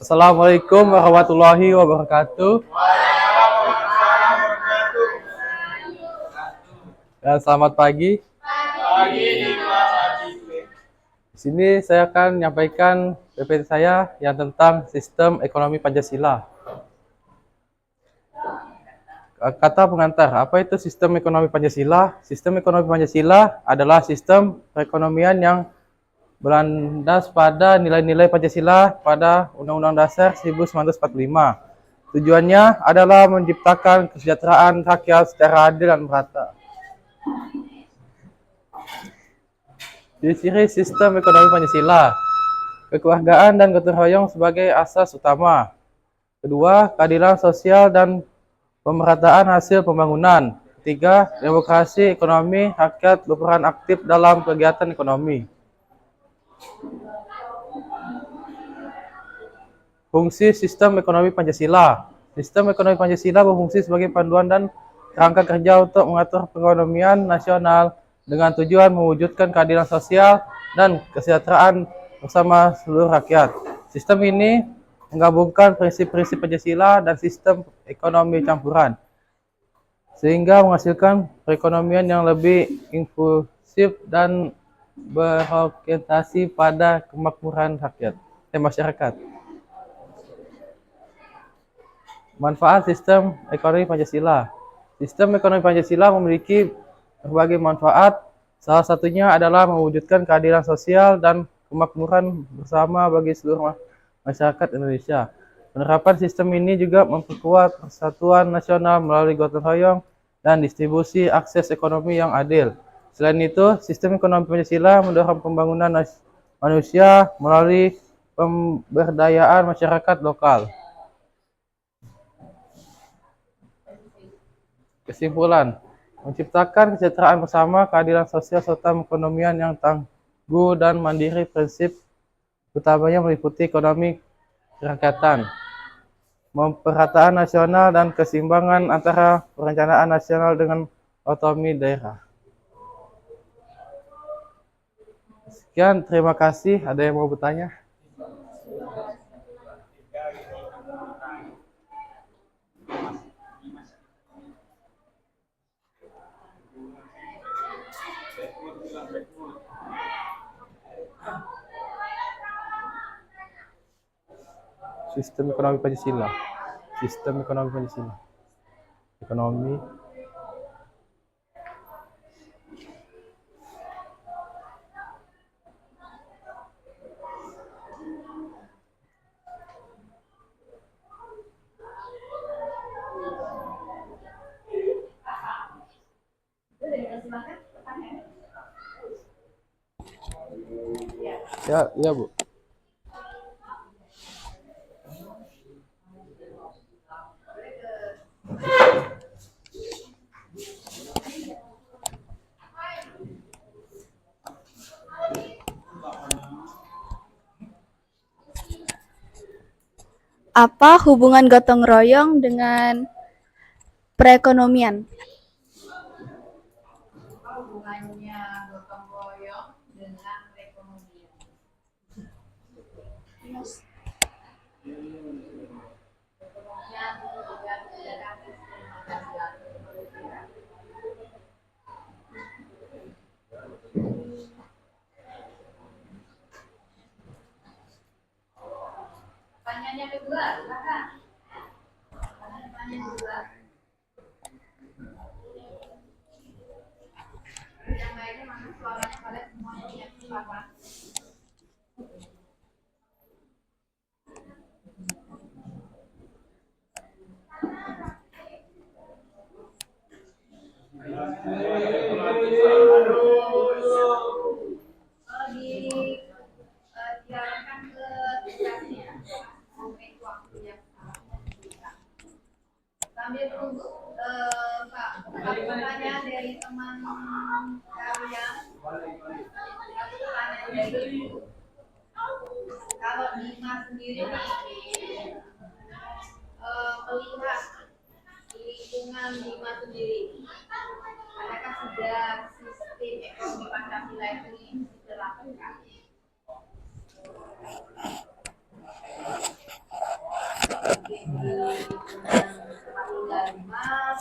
Assalamualaikum warahmatullahi wabarakatuh. Dan selamat pagi. Di sini saya akan menyampaikan PPT saya yang tentang sistem ekonomi Pancasila. Kata pengantar, apa itu sistem ekonomi Pancasila? Sistem ekonomi Pancasila adalah sistem perekonomian yang berlandas pada nilai-nilai Pancasila pada Undang-Undang Dasar 1945. Tujuannya adalah menciptakan kesejahteraan rakyat secara adil dan merata. Ciri-ciri sistem ekonomi Pancasila: kekeluargaan dan gotong royong sebagai asas utama. Kedua, keadilan sosial dan pemerataan hasil pembangunan. Ketiga, demokrasi ekonomi, rakyat berperan aktif dalam kegiatan ekonomi. Fungsi sistem ekonomi Pancasila. Sistem ekonomi Pancasila berfungsi sebagai panduan dan kerangka kerja untuk mengatur perekonomian nasional dengan tujuan mewujudkan keadilan sosial dan kesejahteraan bersama seluruh rakyat. Sistem ini menggabungkan prinsip-prinsip Pancasila dan sistem ekonomi campuran, sehingga menghasilkan perekonomian yang lebih inklusif dan berorientasi pada kemakmuran masyarakat. Manfaat sistem ekonomi Pancasila. Sistem ekonomi Pancasila memiliki berbagai manfaat. Salah satunya adalah mewujudkan keadilan sosial dan kemakmuran bersama bagi seluruh masyarakat Indonesia. Penerapan sistem ini juga memperkuat persatuan nasional melalui gotong royong dan distribusi akses ekonomi yang adil. Selain itu, sistem ekonomi Pancasila mendorong pembangunan manusia melalui pemberdayaan masyarakat lokal. Kesimpulan: menciptakan kesejahteraan bersama, keadilan sosial, serta perekonomian yang tangguh dan mandiri. Prinsip utamanya meliputi ekonomi kerakyatan, pemerataan nasional, dan keseimbangan antara perencanaan nasional dengan otonomi daerah. Sekian, terima kasih. Ada yang mau bertanya? Sistem ekonomi Pancasila. Sistem ekonomi Pancasila. Ekonomi. Ya, Bu. Apa hubungan gotong royong dengan perekonomian? Hubungannya gotong royong dengan perekonomian. Pertanyaannya kedua, silakan. Pertanyaan kedua. Yang lainnya masuk suaranya kalian semuanya yang apa? Diarahkan ke tugasnya sampai waktu yang sambil tunggu Pak pertanyaan dari teman kalian. Pertanyaan Kalau Bima sendiri melihat di lingkungan Bima sendiri, adakah sudah sistem ekonomi Pancasila ini diterapkan? Mungkin di lingkungan tempat tinggal Bima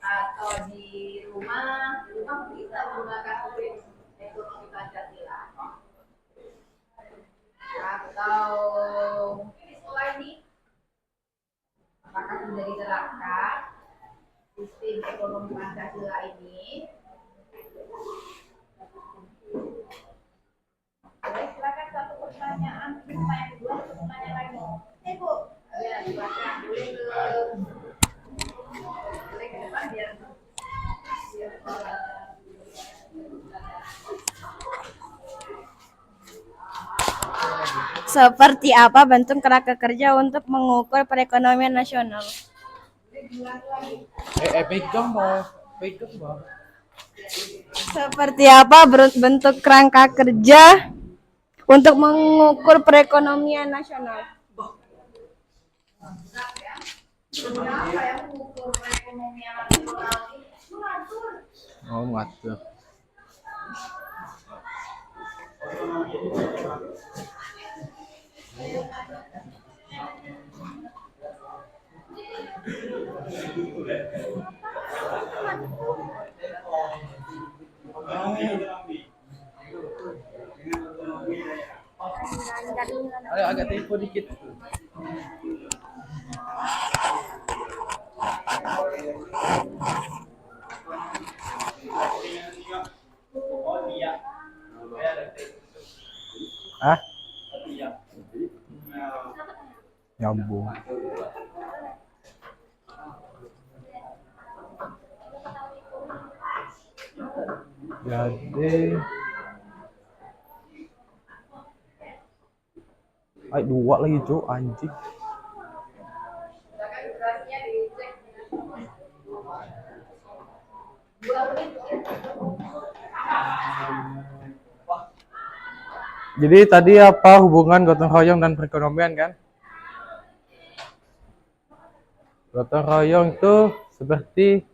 atau di rumah bisa menggunakan sistem ekonomi Pancasila. Atau mungkin di sekolah ini apakah sudah diterapkan sistem ekonomi Pancasila ini? Boleh silakan satu pertanyaan, pertanyaan kedua, pertanyaan lagi. Bu. Ya, silakan. Boleh ke depan biar. Seperti apa bentuk kerangka kerja untuk mengukur perekonomian nasional? Pegang mau. Seperti apa bentuk kerangka kerja untuk mengukur perekonomian nasional? Apa yang mengukur perekonomian nasional ini? Oh, ngatur. Agak tempo dikit. Ah? Nyambung. Jadi dua lagi cuk, anjing. Silakan durasinya dicek. 2 menit. Jadi tadi apa hubungan gotong royong dan perekonomian kan? Gotong royong itu seperti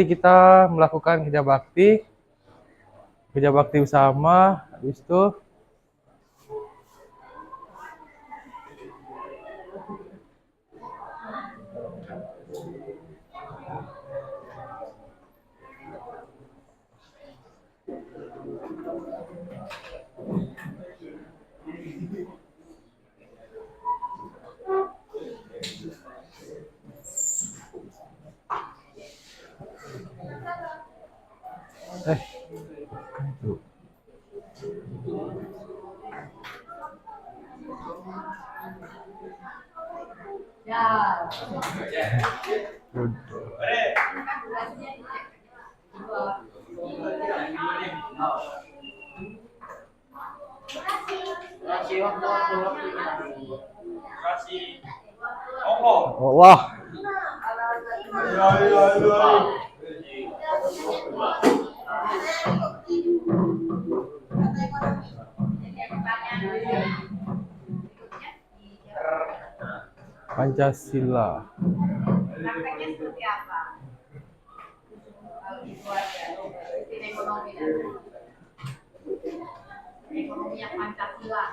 kita melakukan kerja bakti bersama, habis itu Ya. Silakan durasinya dicek. 2. oh, wah. Pancasila. Prakteknya seperti apa? Kalau di keluarga, sistem ekonomi dan ekonomi yang Pancasila,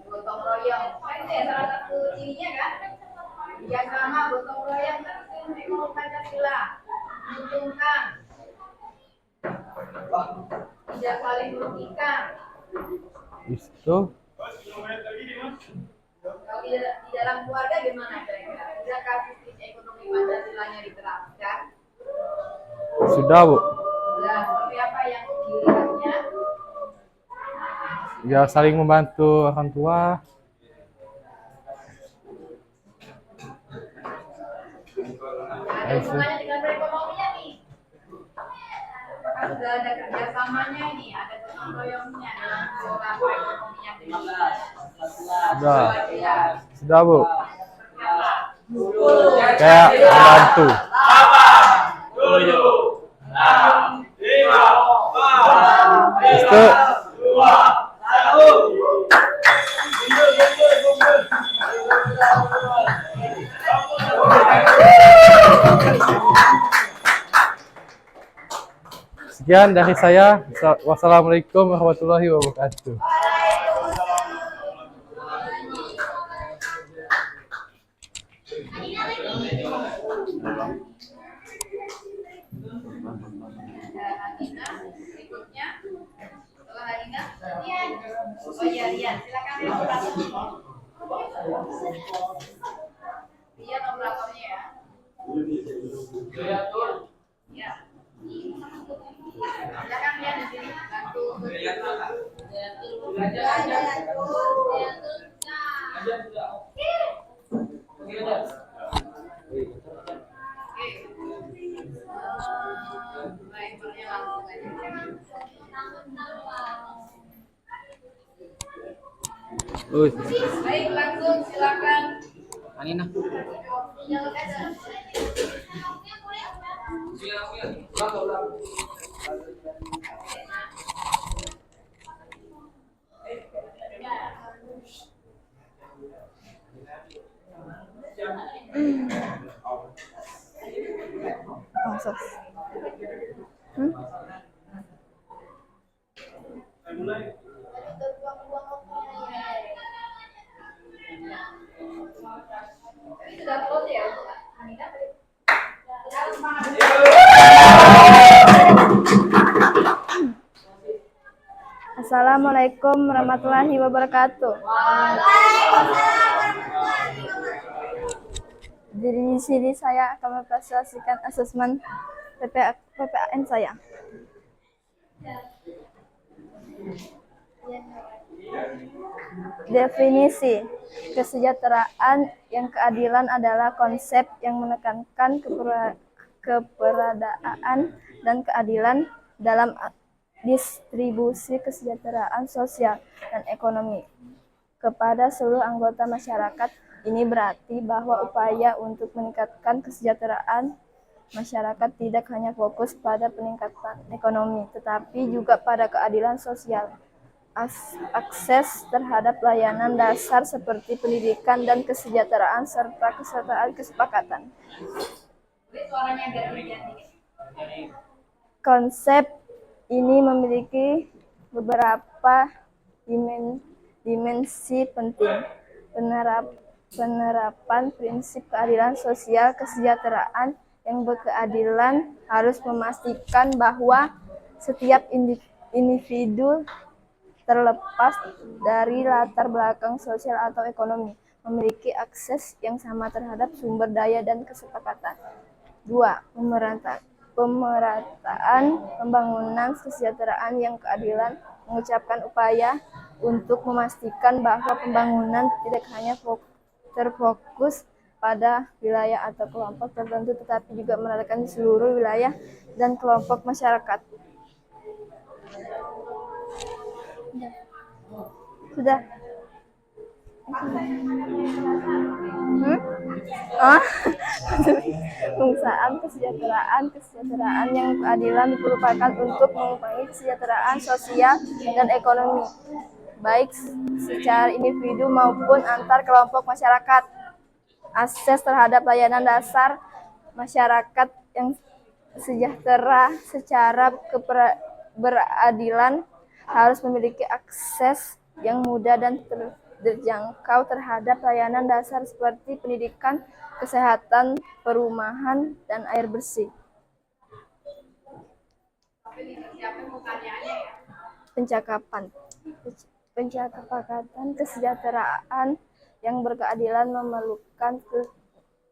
gotong royong, kan itu ya salah satu cirinya kan? Kerjasama, gotong royong kan sistem ekonomi Pancasila, menguntungkan, tidak saling merugikan. Itu Kalau di dalam keluarga gimana kira-kira? Sudahkah sistem ekonomi Pancasila-nya diterapkan? sudah, Bu. Sudah, seperti apa yang dilihatnya? Ya saling membantu orang tua. Ada hubungannya dengan perekonomian nih. Apakah sudah ada kerjasamanya ini? Ada gotong royongnya dalam mengelola perekonomian ini? Sudah. Ya, Sudah, Bu. seperti apa? kayak membantu. Itu sekian dari saya. Wassalamualaikum warahmatullahi wabarakatuh. Hadina, berikutnya setelah Hadina, Rian. Oh iya Rian, silakan nomor berapa? Rian nomor berapanya ya? Ya. Silakan Rian di sini bantu. Drivernya langsung aja. Baik, langsung silakan. Anina. Langsung. Sudah close ya untuk Hadina? Assalamualaikum warahmatullahi wabarakatuh. Di sini saya akan mempresentasikan asesmen PPAN saya. Definisi kesejahteraan yang keadilan adalah konsep yang menekankan keberadaan dan keadilan dalam distribusi kesejahteraan sosial dan ekonomi kepada seluruh anggota masyarakat. Ini berarti bahwa upaya untuk meningkatkan kesejahteraan masyarakat tidak hanya fokus pada peningkatan ekonomi, tetapi juga pada keadilan sosial. Akses terhadap layanan dasar seperti pendidikan dan kesejahteraan serta kesertaan kesepakatan. Suaranya agak kencang dikit. Konsep ini memiliki beberapa dimensi penting. Penerapan prinsip keadilan sosial kesejahteraan yang berkeadilan harus memastikan bahwa setiap individu terlepas dari latar belakang sosial atau ekonomi memiliki akses yang sama terhadap sumber daya dan kesepakatan. 2. Pemerataan pembangunan kesejahteraan yang keadilan mengucapkan upaya untuk memastikan bahwa pembangunan tidak hanya terfokus pada wilayah atau kelompok tertentu, tetapi juga meratakan di seluruh wilayah dan kelompok masyarakat. Sudah. Pengusahaan kesejahteraan yang keadilan diperlukan untuk mengurangi kesejahteraan sosial dan ekonomi, baik secara individu maupun antar kelompok masyarakat. Akses terhadap layanan dasar masyarakat yang sejahtera secara beradilan harus memiliki akses yang mudah dan terjangkau terhadap layanan dasar seperti pendidikan, kesehatan, perumahan, dan air bersih. Pencapaian kesejahteraan yang berkeadilan memerlukan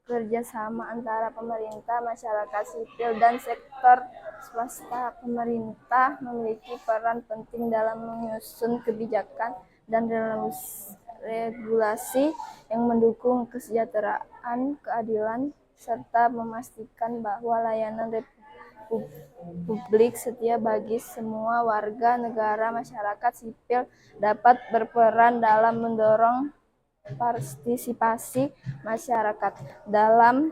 kerjasama antara pemerintah, masyarakat sipil, dan sektor swasta. Pemerintah memiliki peran penting dalam menyusun kebijakan dan regulasi yang mendukung kesejahteraan, keadilan, serta memastikan bahwa layanan publik setia bagi semua warga negara. Masyarakat sipil dapat berperan dalam mendorong partisipasi masyarakat dalam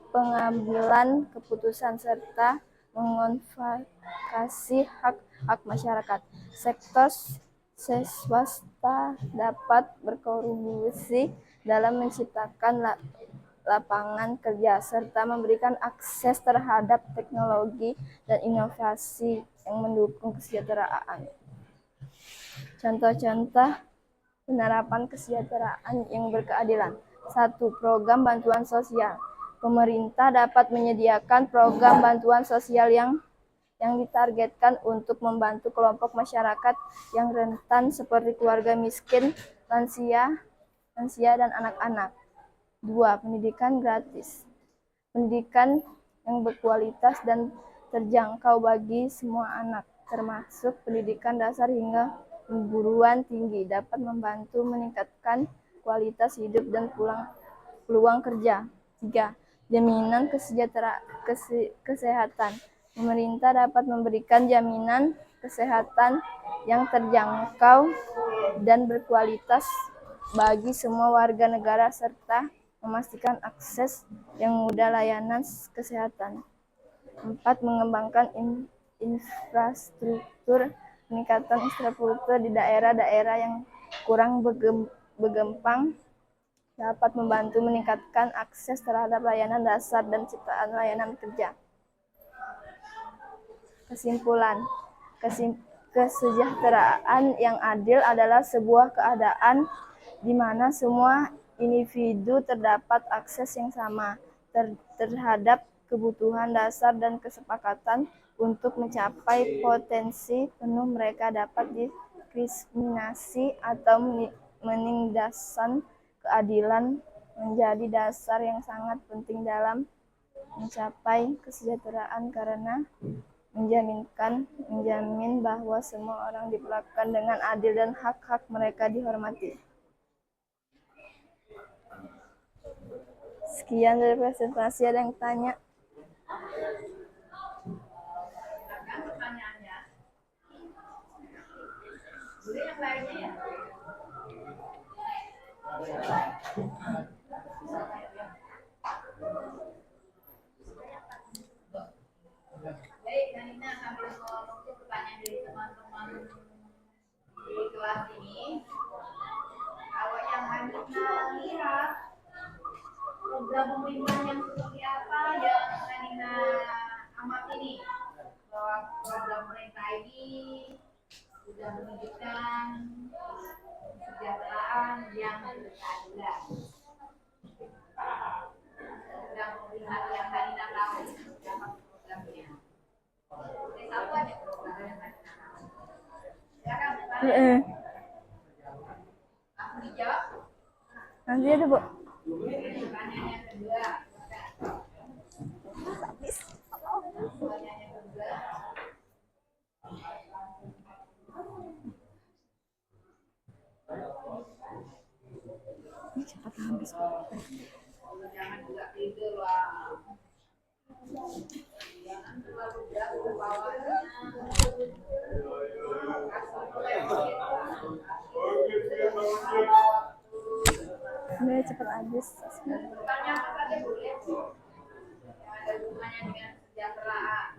pengambilan keputusan serta mengadvokasi hak-hak masyarakat. Sektor swasta dapat berkontribusi dalam menciptakan lapangan kerja serta memberikan akses terhadap teknologi dan inovasi yang mendukung kesejahteraan. Contoh-contoh penerapan kesejahteraan yang berkeadilan. 1. Program bantuan sosial. Pemerintah dapat menyediakan program bantuan sosial yang ditargetkan untuk membantu kelompok masyarakat yang rentan seperti keluarga miskin, lansia, dan anak-anak. 2. Pendidikan gratis. Pendidikan yang berkualitas dan terjangkau bagi semua anak, termasuk pendidikan dasar hingga perguruan tinggi, dapat membantu meningkatkan kualitas hidup dan peluang kerja. 3. Jaminan kesehatan. Pemerintah dapat memberikan jaminan kesehatan yang terjangkau dan berkualitas bagi semua warga negara serta memastikan akses yang mudah layanan kesehatan. 4. Mengembangkan infrastruktur. Peningkatan infrastruktur di daerah-daerah yang kurang berkembang dapat membantu meningkatkan akses terhadap layanan dasar dan ciptaan layanan kerja. Kesimpulan, kesejahteraan yang adil adalah sebuah keadaan di mana semua individu terdapat akses yang sama terhadap kebutuhan dasar dan kesepakatan untuk mencapai potensi penuh. Mereka dapat diskriminasi atau menindasan. Keadilan menjadi dasar yang sangat penting dalam mencapai kesejahteraan karena menjamin bahwa semua orang diperlakukan dengan adil dan hak-hak mereka dihormati. Sekian dari presentasi. Ada yang tanya? Pertanyaannya, dulu yang lainnya ya. Baik, Nina sambil menunggu pertanyaan dari teman-teman di kelas ini. Kalau yang Nina lihat program pemerintah yang seperti apa yang Nina amati ini, bahwa program pemerintah ini sudah menunjukkan kesejahteraan yang berkeadilan. Program pemerintah yang Nina tahu berapa programnya. Ini satu aja program yang Nina tahu. Silakan, langsung dijawab. Nanti ada, Bu. Pertanyaan yang kedua. Pertanyaan yang kedua. Cepat habis. Jangan juga tidur lah. Jangan terlalu jauh bawahnya. Udah cepat habis. Pertanyaan apa saja boleh? Yang ada hubungannya dengan kesejahteraan.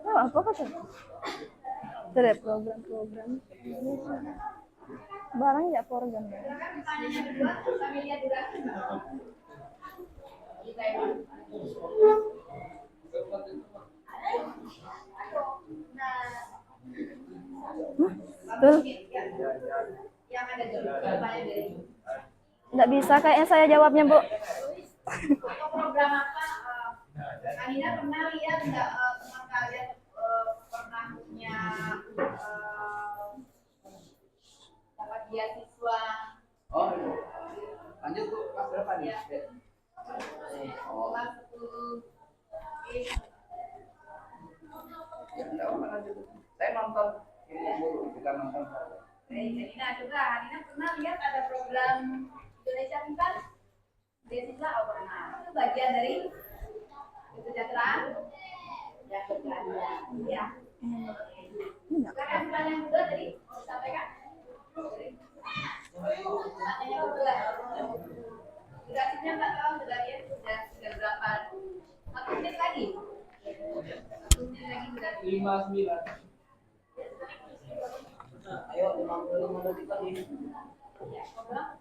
Oh, apa tuh? Ada program-program. Barang ya program. Pertanyaan yang kedua, kami lihat durasi. Kita ini. Betul. Yang ada jawabannya dari Nggak bisa kayaknya saya jawabnya, Bu. atau program apa? Kanina pernah lihat nggak teman kalian pernah punya dapat beasiswa? Oh, lanjut Bu, kelas berapa nih? Ya. Kelas 10. Ya, enggak apa lanjut. Saya nonton ini dulu, kita nonton. Kanina juga, Kanina pernah lihat ada program Indonesia Pintar? Beasiswa oh pernah. Itu bagian dari kesejahteraan yang berkeadilan. Ya. Silakan. pertanyaan yang kedua tadi mau disampaikan? Pertanyaan kedua. Durasinya Mbak tahu sudah ya, sudah berapa? 1 menit lagi. 1 menit lagi sudah. 59. Nah, ayo 55 detik lagi. Ya, ngobrol.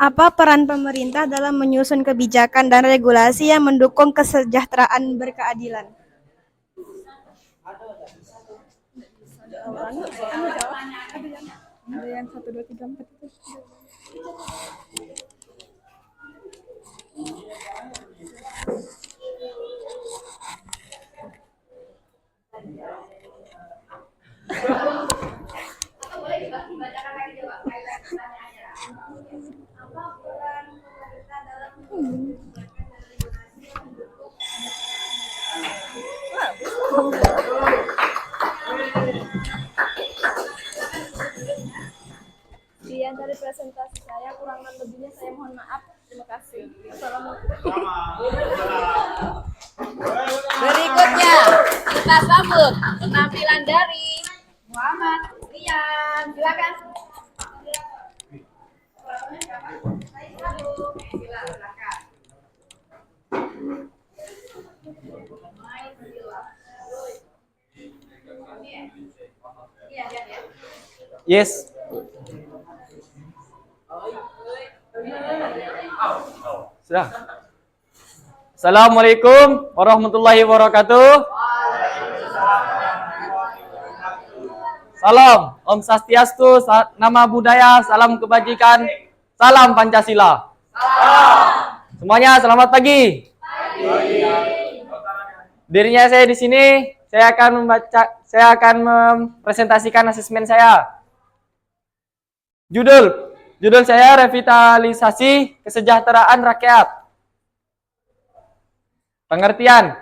Apa peran pemerintah dalam menyusun kebijakan dan regulasi yang mendukung kesejahteraan berkeadilan? Ada yang 1, 2, 3, 4 itu. Atau boleh dibacakan lagi coba kaitan pertanyaannya. Apa peran pemerintah dalam menjaga dan regulasi yang mendukung Sekian dari presentasi saya, kurang dan lebihnya saya mohon maaf. Terima kasih. Assalamualaikum. Berikutnya kita sambut penampilan dari Muhammad Rian. Silakan. Silakan. Iya, ya. Yes. Sudah. Assalamualaikum warahmatullahi wabarakatuh. Salam, Om Swastiastu, nama budaya, salam kebajikan, salam Pancasila. Semuanya selamat pagi. Dirinya saya di sini, saya akan mempresentasikan asesmen saya. Judul saya revitalisasi kesejahteraan rakyat. Pengertian.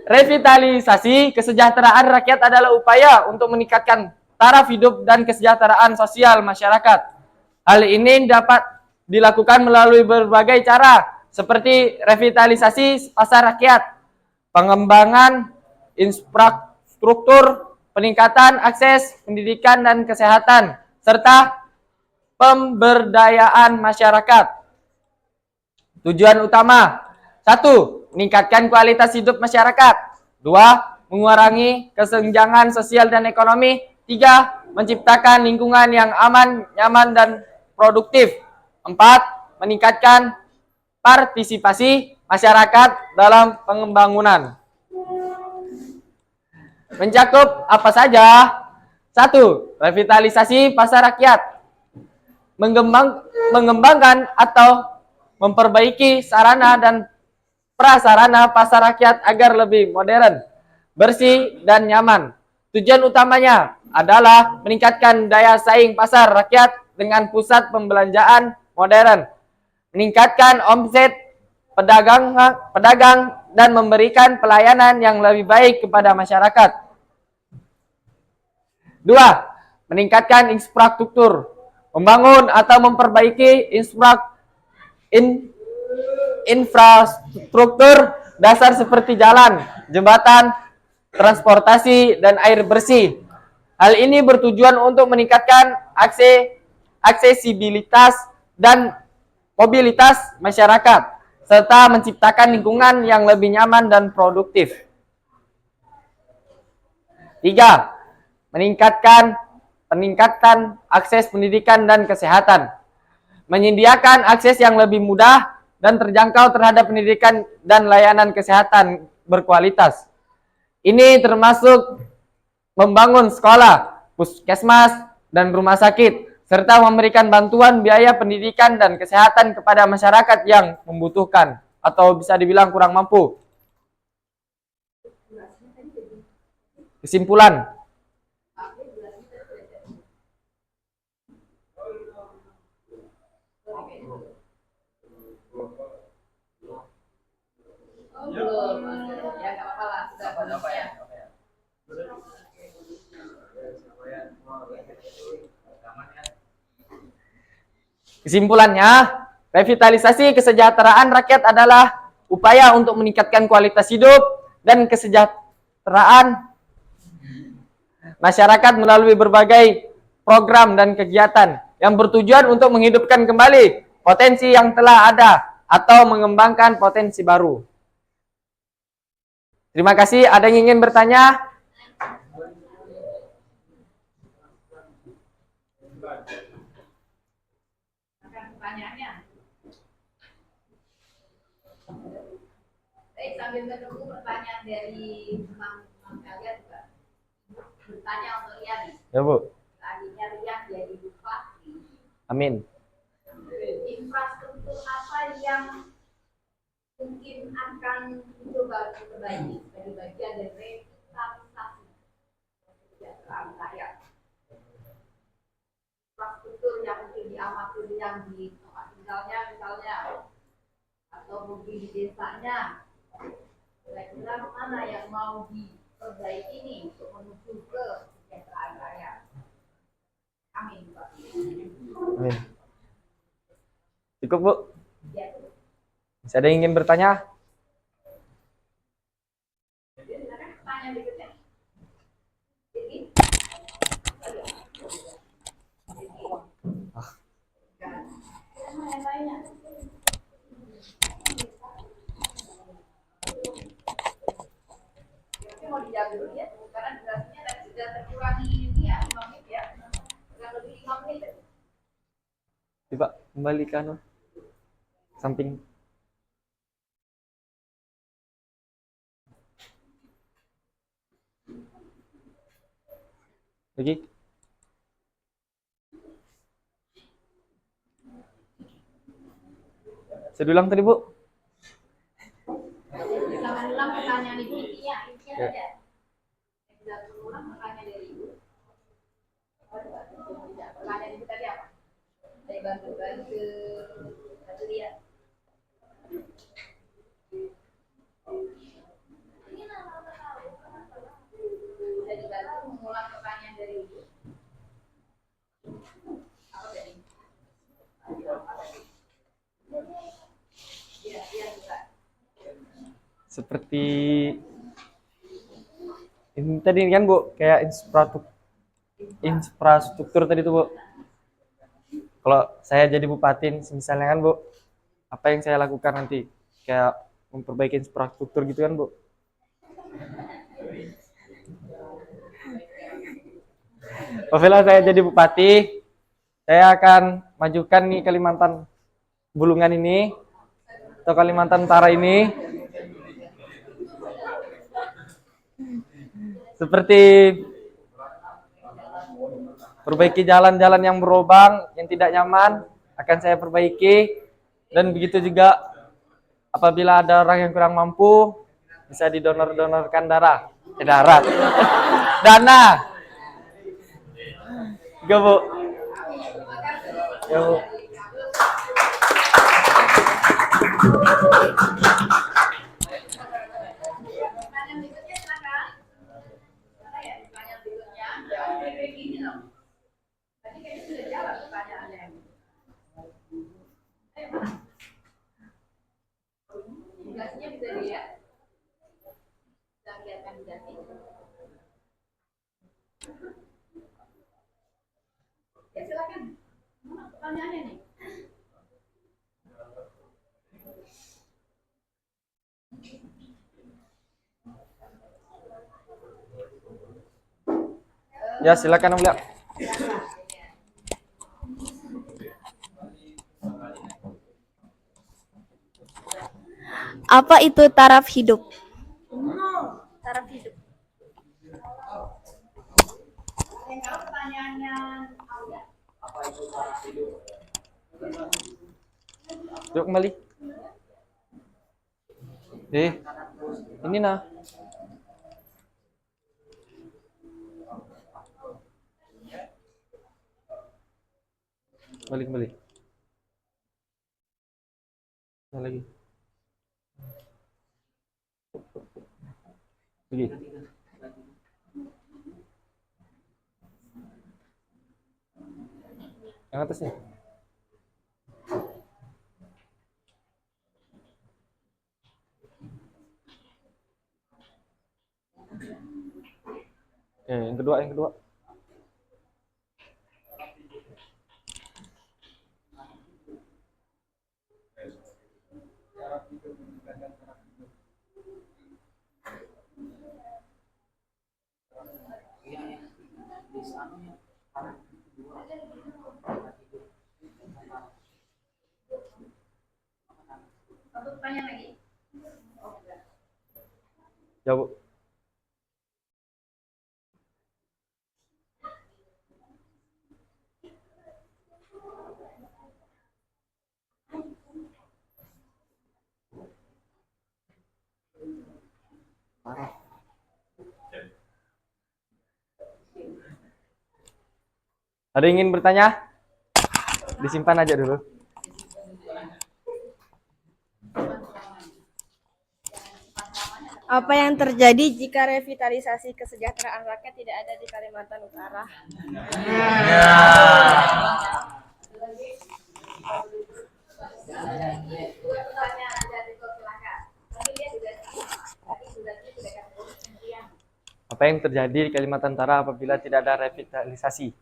Revitalisasi kesejahteraan rakyat adalah upaya untuk meningkatkan taraf hidup dan kesejahteraan sosial masyarakat. Hal ini dapat dilakukan melalui berbagai cara, seperti revitalisasi pasar rakyat, pengembangan infrastruktur, peningkatan akses pendidikan dan kesehatan, serta pemberdayaan masyarakat. Tujuan utama: 1. Meningkatkan kualitas hidup masyarakat. 2. Mengurangi kesenjangan sosial dan ekonomi. 3. Menciptakan lingkungan yang aman, nyaman, dan produktif. 4. Meningkatkan partisipasi masyarakat dalam pembangunan. Mencakup apa saja? 1. Revitalisasi pasar rakyat. Mengembangkan atau memperbaiki sarana dan prasarana pasar rakyat agar lebih modern, bersih, dan nyaman. Tujuan utamanya adalah meningkatkan daya saing pasar rakyat dengan pusat pembelanjaan modern, meningkatkan omset pedagang, dan memberikan pelayanan yang lebih baik kepada masyarakat. 2. Meningkatkan infrastruktur, membangun atau memperbaiki infrastruktur dasar seperti jalan, jembatan, transportasi, dan air bersih. Hal ini bertujuan untuk meningkatkan aksesibilitas dan mobilitas masyarakat, serta menciptakan lingkungan yang lebih nyaman dan produktif. 3. Peningkatan akses pendidikan dan kesehatan. Menyediakan akses yang lebih mudah dan terjangkau terhadap pendidikan dan layanan kesehatan berkualitas. Ini termasuk membangun sekolah, puskesmas, dan rumah sakit, serta memberikan bantuan biaya pendidikan dan kesehatan kepada masyarakat yang membutuhkan atau bisa dibilang kurang mampu. Kesimpulan. Kesimpulannya, revitalisasi kesejahteraan rakyat adalah upaya untuk meningkatkan kualitas hidup dan kesejahteraan masyarakat melalui berbagai program dan kegiatan yang bertujuan untuk menghidupkan kembali potensi yang telah ada atau mengembangkan potensi baru. Terima kasih. Ada yang ingin bertanya? Pertanyaannya. Baik, sambil menunggu pertanyaan dari teman-teman kalian juga. Bertanya untuk Rian. Ya, Bu. Tadinya Rian jadi bupati. Amin. Infrastruktur apa yang mungkin akan coba diperbaiki sebagai bagian dari revitalisasi kesejahteraan rakyat? Infrastruktur yang mungkin diamatir yang di tempat misalnya atau mungkin di desanya, kira-kira mana yang mau diperbaiki nih untuk menuju ke kesejahteraan rakyat? Amin, Pak. Amin. Cukup, Bu. Ya. Masih ada yang ingin bertanya? Jadi silakan pertanyaan berikutnya. Jadi, yang lainnya. Oke, mau dijawab dulu ya, karena durasinya tadi sudah terkurangi ini ya, 5 menit ya. Kurang lebih 5 menit. Coba kembali ke anu. Samping. Lagi. Saya ulang tadi, Bu. Ulang pertanyaan ibu intinya Ya. ada. Sudah ulang pertanyaan dari ibu. Pertanyaan ibu tadi apa? Saya bantu dia. Bisa dibantu mengulang pertanyaan dari ibu. Apa tadi? Ya, bisa. Seperti ini tadi kan, Bu, kayak infrastruktur tadi tuh, Bu. Kalau saya jadi bupati misalnya kan, Bu, apa yang saya lakukan nanti? Kayak memperbaiki infrastruktur gitu kan, Bu. Apabila saya jadi bupati, saya akan majukan nih Kalimantan Bulungan ini atau Kalimantan Utara ini seperti perbaiki jalan-jalan yang berlubang, yang tidak nyaman, akan saya perbaiki. Dan begitu juga apabila ada orang yang kurang mampu, bisa didonor-donorkan darah. Dana. Gak, Bu? Ya, Bu. Pertanyaan berikutnya silakan. Mana ya pertanyaan berikutnya? Jawabnya kayak gini loh. Tadi kayaknya sudah jawab pertanyaannya. Ayo, mana? Durasinya bisa dilihat. Bisa lihat kandidasi. Ya silakan. Mana pertanyaannya nih? Ya, silakan, beliau. Apa itu taraf hidup? Taraf hidup. Yang kalau pertanyaannya Aulia. Yuk kembali. Ini nah. Kembali. Lagi. Pergi. Yang atasnya. Yang kedua, yang kedua. Satu pertanyaan lagi. Jawab. Ada yang ingin bertanya? Disimpan aja dulu. Apa yang terjadi jika revitalisasi kesejahteraan rakyat tidak ada di Kalimantan Utara? Dua pertanyaan aja Riko, silakan. Tapi dia sudah kasih kemudian. Apa yang terjadi di Kalimantan Utara apabila tidak ada revitalisasi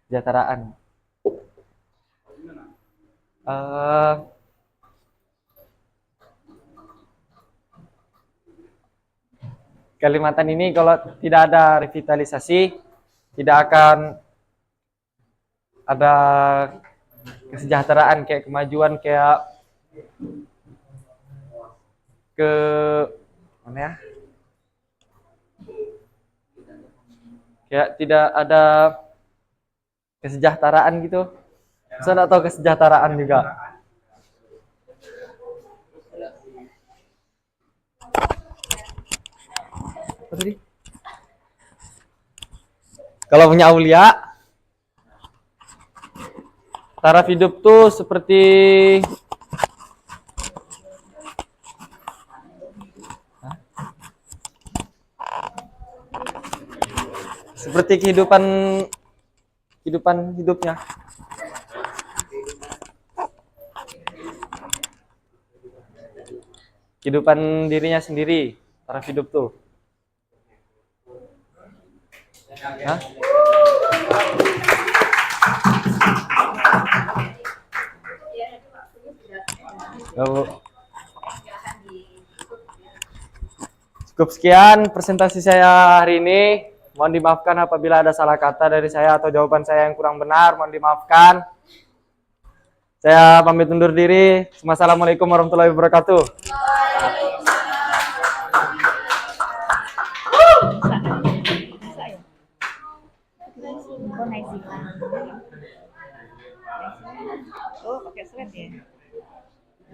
kesejahteraan? Kalimantan ini kalau tidak ada revitalisasi, tidak akan ada kesejahteraan, kayak kemajuan, kayak ke mana ya? Kayak tidak ada kesejahteraan gitu. Saya nggak tahu kesejahteraan juga. Apa tadi? Kalau punya Aulia, taraf hidup tuh seperti kehidupan hidupnya. Kehidupan dirinya sendiri, taraf hidup tuh. Hah? Cukup sekian presentasi saya hari ini. Mohon dimaafkan apabila ada salah kata dari saya atau jawaban saya yang kurang benar. Mohon dimaafkan. Saya pamit undur diri. Wassalamualaikum warahmatullahi wabarakatuh. Oh, pakai slide ya.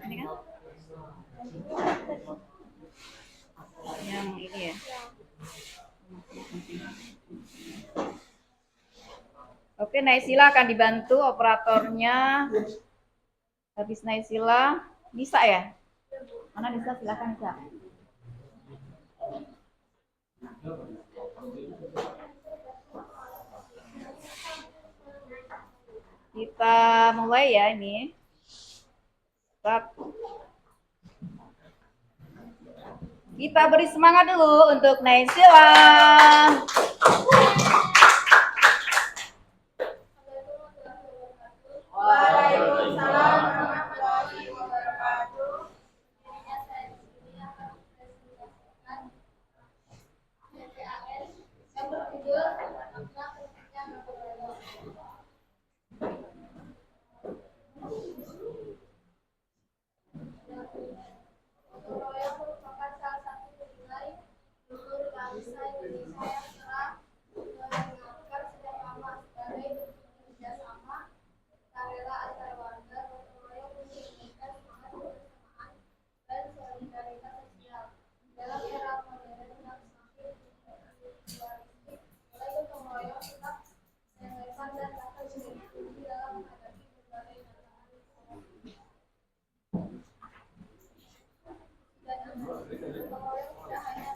Ini kan? Yang ini ya. Oke, Naisila akan dibantu operatornya. Habis Naisila, Nisa ya? Mana Nisa? Silakan Nisa. Kita mulai ya ini. Start. Kita beri semangat dulu untuk Naisila. Waalaikumsalam warahmatullahi wabarakatuh. Yang berjudul merupakan salah satu nilai luhur bangsa Indonesia yang telah mengingatkan sejak lama sebagai bentuk kerjasama sukarela antar warga gotong royong untuk meningkatkan semangat kebersamaan dan solidaritas sosial. Dalam era modern yang semakin individualistik, nilai gotong royong tetap relevan dan dapat menjadi kunci dalam menghadapi berbagai tantangan ekonomi. Dan gotong royong tidak hanya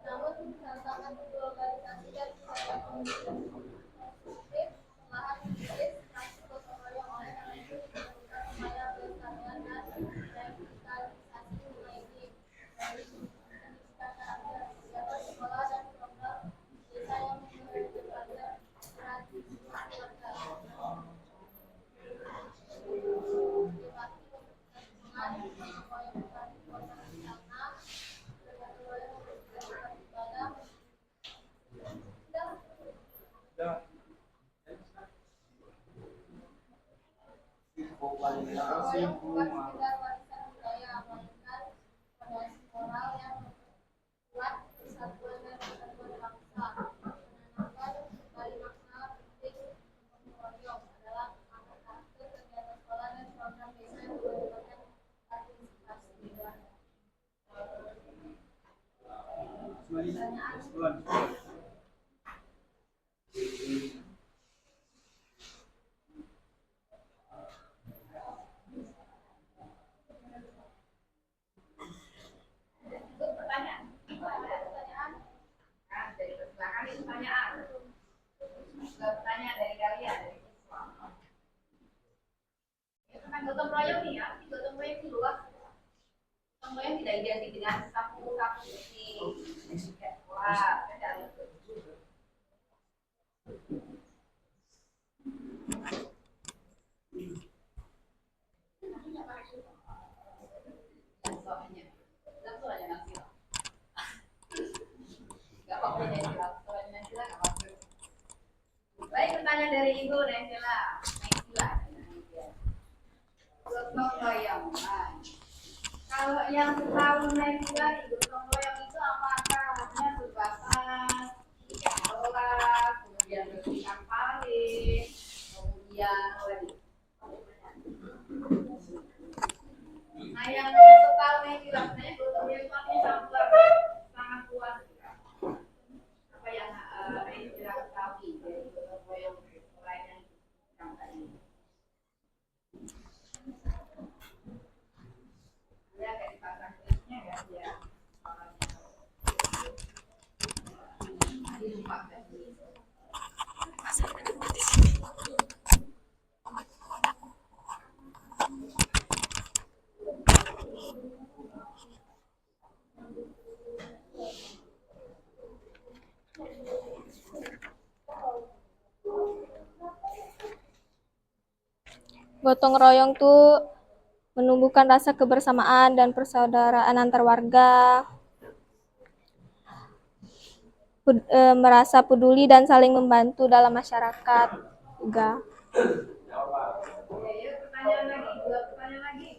Namun tantangan globalisasi dan peradaban lahan kritis masih gotong royong oleh karena itu diperlukan upaya pelestarian dan revitalisasi sungai ini dari pendidikan karakter kegiatan sekolah dan program desa yang mengedepankan tradisi keluarga. Bukan sekedar warisan budaya, melainkan fondasi moral yang kuat persatuan dan kesatuan bangsa. Menanamkan kembali makna penting gotong royong adalah mengangkat karakter kegiatan sekolah dan program desa yang mengembangkan partisipasi warga. Itu pertanyaan. Ada pertanyaan? Nah, dari belakang itu pertanyaan. Pertanyaan dari kalian, dari siswa. Ya, tentang gotong royong nih ya, gotong royong itu luas. Gotong royong tidak identik dengan sapu-sapu di sekolah, tidak. Baik, pertanyaan dari Ibu Naysila. Gotong royong. Nah, kalau yang tahu Naysila di gotong royong itu apakah hanya sebatas tiga kelas, kemudian bersihkan parit, kemudian apa lagi? Nah, yang tahu Naysila sebenarnya gotong royong itu artinya sangat luas. Apa yang Naysila ketahui dari gotong royong selain yang tadi? Ya, kayak dipasang tulisnya ya, biar orangnya nanti lupa tadi. Gotong royong tuh menumbuhkan rasa kebersamaan dan persaudaraan antar warga, merasa peduli dan saling membantu dalam masyarakat juga. Oke, yuk pertanyaan lagi, dua pertanyaan lagi.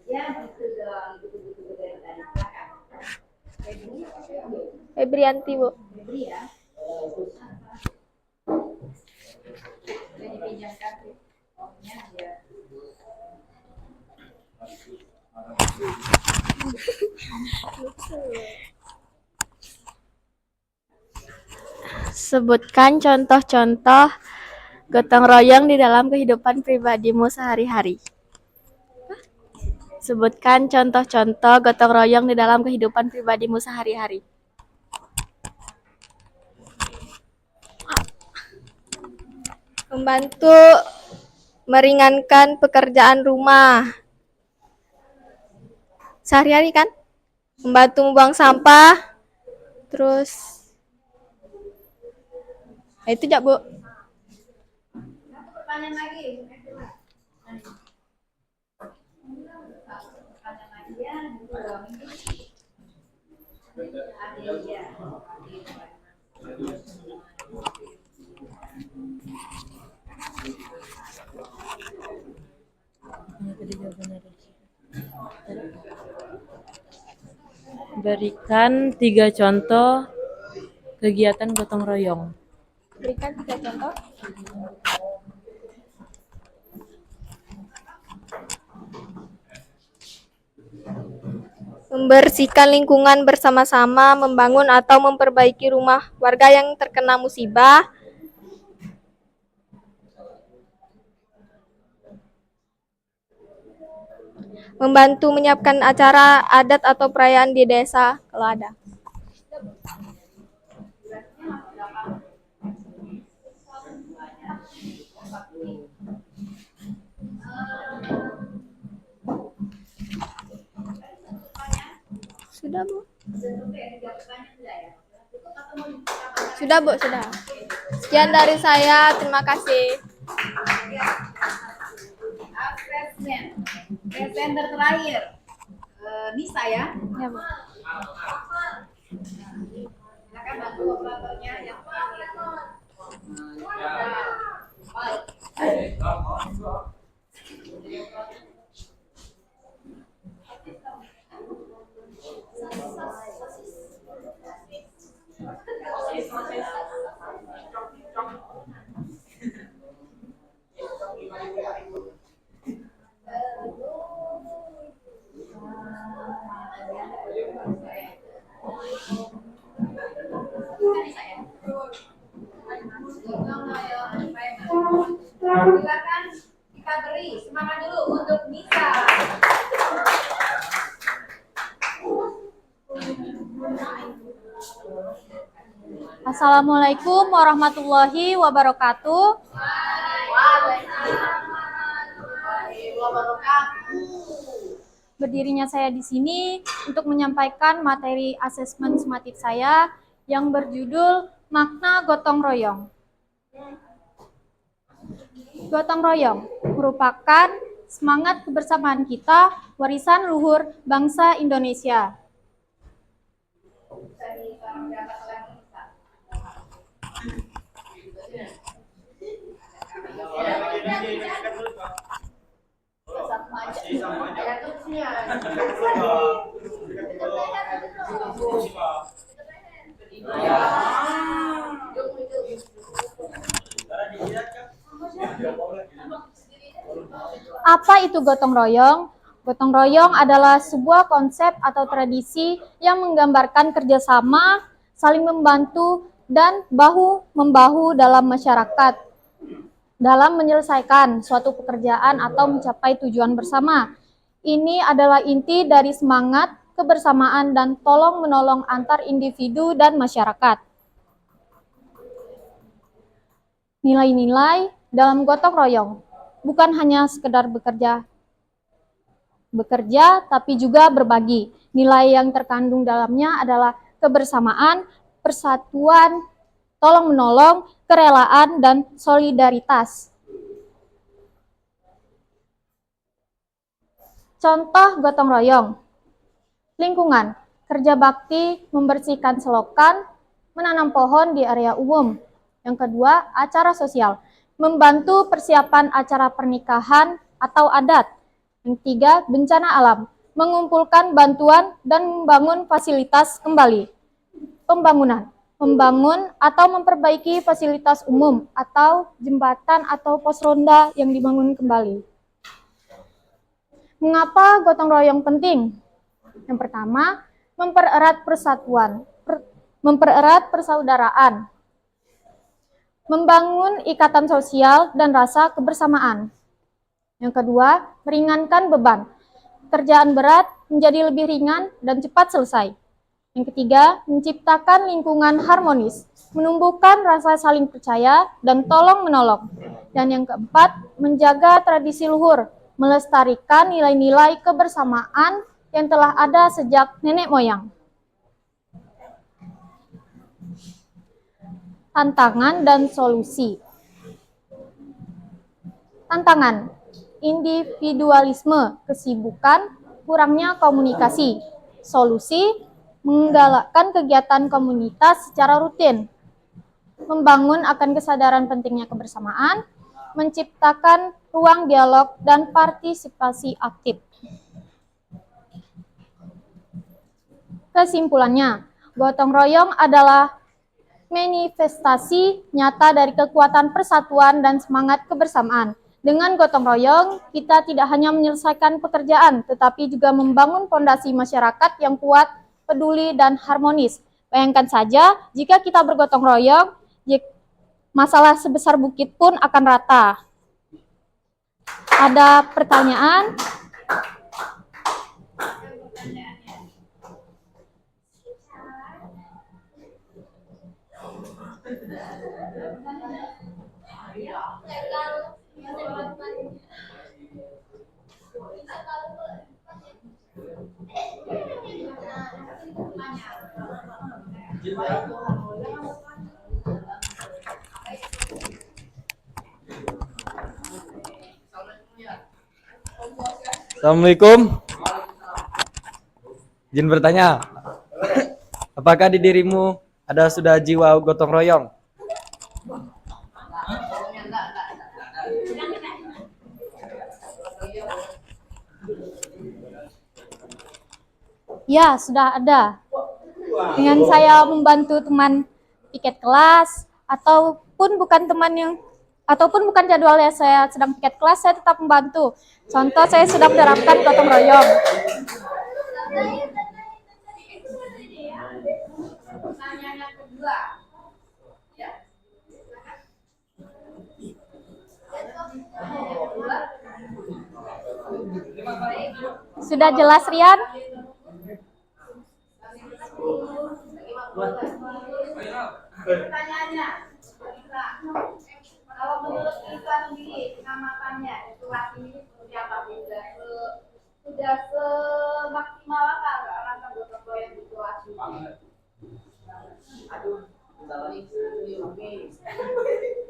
Ya, gitu dong, gitu dari tadi. Silakan. Febrianti, Bu. Febri ya. Boleh dipinjamkan formnya ya. Sebutkan contoh-contoh gotong royong di dalam kehidupan pribadimu sehari-hari. Sebutkan contoh-contoh gotong royong di dalam kehidupan pribadimu sehari-hari. Membantu meringankan pekerjaan rumah. Sehari-hari kan? Membantu membuang sampah. Terus itu aja, Bu. Satu pertanyaan lagi. Pertanyaan lagi ya, dulu Adil ya. Berikan 3 contoh kegiatan gotong royong. Berikan 3 contoh. Membersihkan lingkungan bersama-sama, membangun atau memperbaiki rumah warga yang terkena musibah. membantu menyiapkan acara adat atau perayaan di desa kalau ada. Sudah, Bu. Sudah, Bu, sudah. Sekian dari saya, terima kasih. Presenter terakhir. Nisa ya. Ya, Bu. Silakan bantu operatornya yang terakhir. Baik. Silakan kita beri semangat dulu untuk Nisa. Assalamualaikum warahmatullahi wabarakatuh. Berdirinya saya di sini untuk menyampaikan materi asesmen sumatif saya yang berjudul Makna Gotong Royong. Gotong royong merupakan semangat kebersamaan kita, warisan luhur bangsa Indonesia. Apa itu gotong royong? Gotong royong adalah sebuah konsep atau tradisi yang menggambarkan kerjasama, saling membantu, dan bahu-membahu dalam masyarakat dalam menyelesaikan suatu pekerjaan atau mencapai tujuan bersama. Ini adalah inti dari semangat kebersamaan dan tolong-menolong antar individu dan masyarakat. Nilai-nilai dalam gotong royong bukan hanya sekedar bekerja tapi juga berbagi. Nilai yang terkandung dalamnya adalah kebersamaan, persatuan, tolong-menolong, kerelaan, dan solidaritas. Contoh gotong royong. Lingkungan, kerja bakti, membersihkan selokan, menanam pohon di area umum. Yang kedua, acara sosial, membantu persiapan acara pernikahan atau adat. Yang ketiga, bencana alam, mengumpulkan bantuan dan membangun fasilitas kembali. Pembangunan, membangun atau memperbaiki fasilitas umum atau jembatan atau pos ronda yang dibangun kembali. Mengapa gotong royong penting? Yang pertama, mempererat persatuan, mempererat persaudaraan, membangun ikatan sosial dan rasa kebersamaan. Yang kedua, meringankan beban. Kerjaan berat menjadi lebih ringan dan cepat selesai. Yang ketiga, menciptakan lingkungan harmonis, menumbuhkan rasa saling percaya dan tolong-menolong. Dan yang keempat, menjaga tradisi luhur, melestarikan nilai-nilai kebersamaan yang telah ada sejak nenek moyang. Tantangan dan solusi. Tantangan, individualisme, kesibukan, kurangnya komunikasi. Solusi, menggalakkan kegiatan komunitas secara rutin, membangun akan kesadaran pentingnya kebersamaan, menciptakan ruang dialog dan partisipasi aktif. Kesimpulannya, gotong royong adalah manifestasi nyata dari kekuatan persatuan dan semangat kebersamaan. Dengan gotong royong, kita tidak hanya menyelesaikan pekerjaan, tetapi juga membangun fondasi masyarakat yang kuat, peduli, dan harmonis. Bayangkan saja, jika kita bergotong royong, masalah sebesar bukit pun akan rata. Ada pertanyaan? Assalamualaikum. Izin bertanya, apakah di dirimu ada sudah jiwa gotong royong? Ya, sudah ada. Dengan saya membantu teman piket kelas, ataupun bukan jadwalnya saya sedang piket kelas, saya tetap membantu. Contoh, saya sudah menerapkan gotong royong. Pertanyaan yang kedua. Ya. Sudah jelas, Rian? Pertanyaannya, kalau menurut Isra sendiri, kecamatannya itu ini seperti apa? Sudah semaksimal apa rangka gotong royong di kelas ini?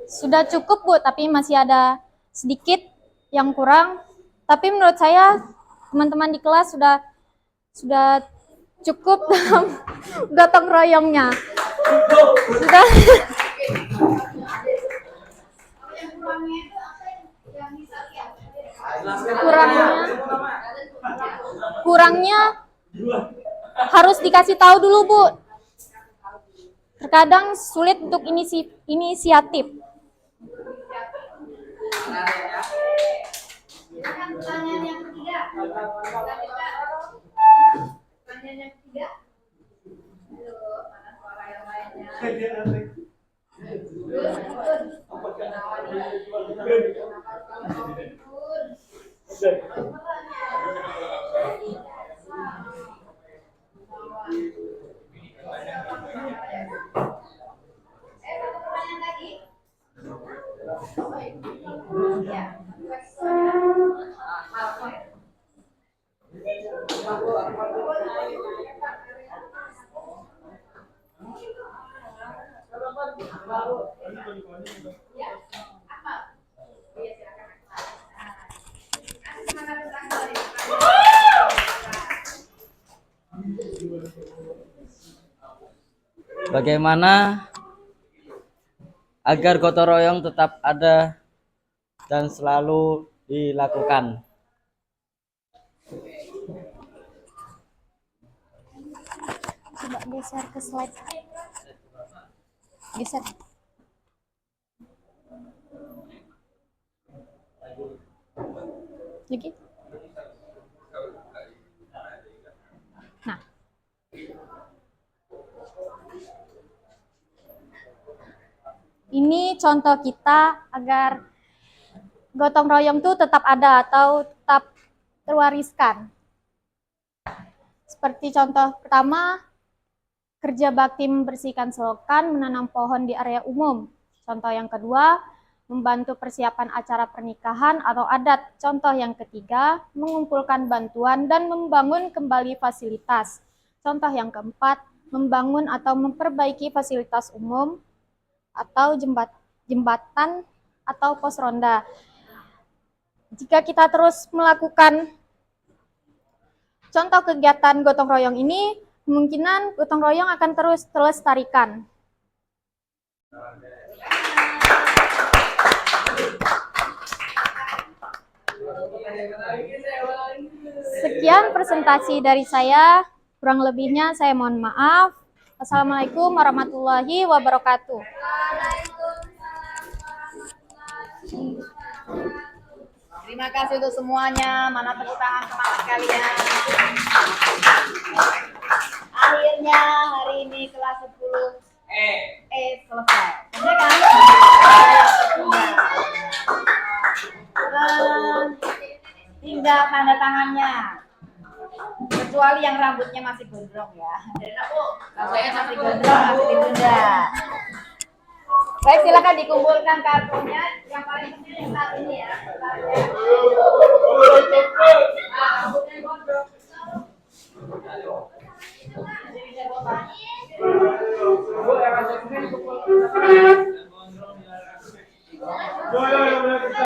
Sudah cukup, Bu, tapi masih ada sedikit yang kurang. Tapi menurut saya teman-teman di kelas sudah cukup dalam gotong royongnya. Sudah Yang kurangnya itu apa yang bisa lihat? kurangnya harus dikasih tahu dulu, Bu. Terkadang sulit untuk inisiatif. Silakan pertanyaan yang ketiga. Pertanyaan yang ketiga. Aduh, mana suara yang lainnya? Satu pertanyaan lagi. Ya. Ya, Akmal. Iya, silakan Akmal. Kasih semangat untuk Akmal ya. Bagaimana agar gotong royong tetap ada dan selalu dilakukan? Coba geser ke slide. Geser. Lagi. Nah. Ini contoh kita agar gotong royong itu tetap ada atau tetap terwariskan. Seperti contoh pertama, kerja bakti membersihkan selokan, menanam pohon di area umum. Contoh yang kedua, membantu persiapan acara pernikahan atau adat. Contoh yang ketiga, mengumpulkan bantuan dan membangun kembali fasilitas. Contoh yang keempat, membangun atau memperbaiki fasilitas umum atau jembatan atau pos ronda. Jika kita terus melakukan contoh kegiatan gotong royong ini, kemungkinan gotong royong akan terus terlestarikan. Sekian presentasi dari saya, kurang lebihnya saya mohon maaf. Assalamualaikum warahmatullahi wabarakatuh. Terima kasih untuk semuanya. Mana tepuk tangan semangat kalian. Akhirnya hari ini kelas 10 selesai. Benar kan? Tinggal tanda tangannya. Kecuali yang rambutnya masih gondrong ya. Kalau saya masih gondrong masih ditunda. Baik, silakan dikumpulkan kartunya. Yang paling penting satu